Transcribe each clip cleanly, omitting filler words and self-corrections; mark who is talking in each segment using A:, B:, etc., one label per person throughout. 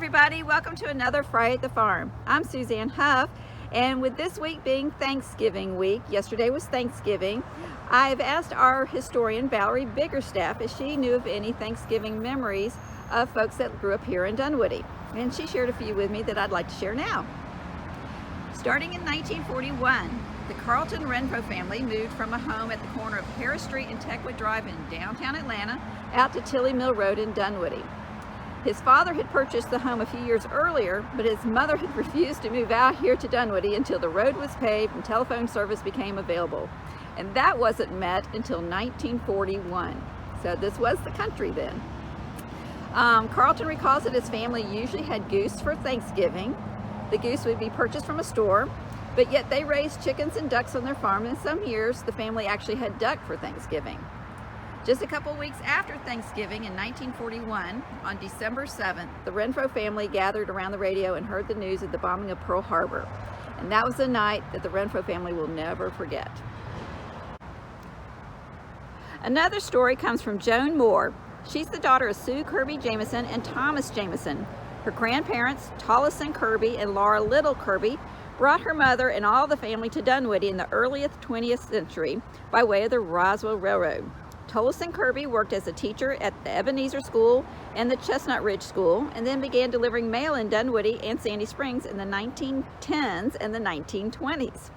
A: everybody, welcome to another Friday at the Farm. I'm Suzanne Huff, and with this week being Thanksgiving week, yesterday was Thanksgiving, I've asked our historian Valerie Biggerstaff if she knew of any Thanksgiving memories of folks that grew up here in Dunwoody, and she shared a few with me that I'd like to share now. Starting in 1941, the Carlton Renfro family moved from a home at the corner of Harris Street and Techwood Drive in downtown Atlanta out to Tilly Mill Road in Dunwoody. His father had purchased the home a few years earlier, but his mother had refused to move out here to Dunwoody until the road was paved and telephone service became available. And that wasn't met until 1941. So this was the country then. Carlton recalls that his family usually had goose for Thanksgiving. The goose would be purchased from a store, but yet they raised chickens and ducks on their farm, and some years the family actually had duck for Thanksgiving. Just a couple weeks after Thanksgiving in 1941, on December 7th, the Renfro family gathered around the radio and heard the news of the bombing of Pearl Harbor. And that was a night that the Renfro family will never forget. Another story comes from Joan Moore. She's the daughter of Sue Kirby Jameson and Thomas Jameson. Her grandparents, Tollison Kirby and Laura Little Kirby, brought her mother and all the family to Dunwoody in the early 20th century by way of the Roswell Railroad. Tollison Kirby worked as a teacher at the Ebenezer School and the Chestnut Ridge School, and then began delivering mail in Dunwoody and Sandy Springs in the 1910s and the 1920s.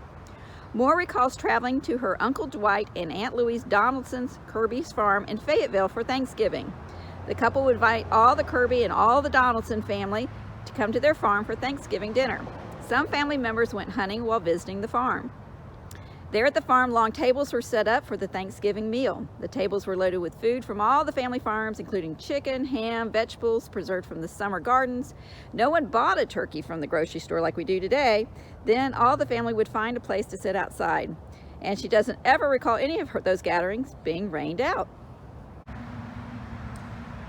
A: Moore recalls traveling to her Uncle Dwight and Aunt Louise Donaldson's Kirby's farm in Fayetteville for Thanksgiving. The couple would invite all the Kirby and all the Donaldson family to come to their farm for Thanksgiving dinner. Some family members went hunting while visiting the farm. There at the farm, long tables were set up for the Thanksgiving meal. The tables were loaded with food from all the family farms, including chicken, ham, vegetables preserved from the summer gardens. No one bought a turkey from the grocery store like we do today. Then all the family would find a place to sit outside. And she doesn't ever recall any of those gatherings being rained out.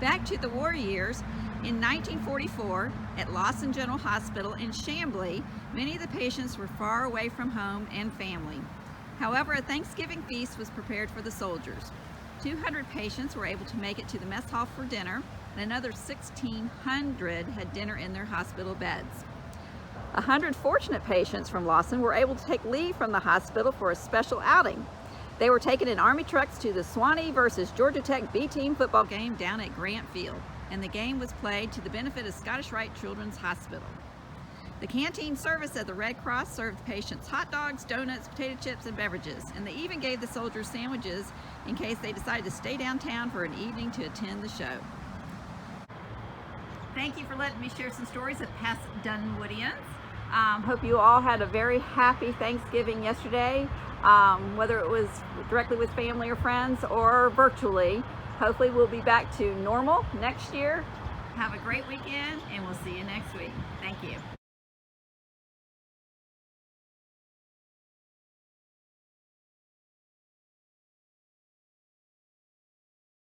A: Back to the war years, in 1944, at Lawson General Hospital in Chamblee, many of the patients were far away from home and family. However, a Thanksgiving feast was prepared for the soldiers. 200 patients were able to make it to the mess hall for dinner, and another 1,600 had dinner in their hospital beds. 100 fortunate patients from Lawson were able to take leave from the hospital for a special outing. They were taken in Army trucks to the Swanee versus Georgia Tech B-team football game down at Grant Field, and the game was played to the benefit of Scottish Rite Children's Hospital. The canteen service at the Red Cross served patients hot dogs, donuts, potato chips, and beverages, and they even gave the soldiers sandwiches in case they decided to stay downtown for an evening to attend the show. Thank you for letting me share some stories of past Dunwoodians. Hope you all had a very happy Thanksgiving yesterday, whether it was directly with family or friends or virtually. Hopefully we'll be back to normal next year. Have a great weekend, and we'll see you next week. Thank you.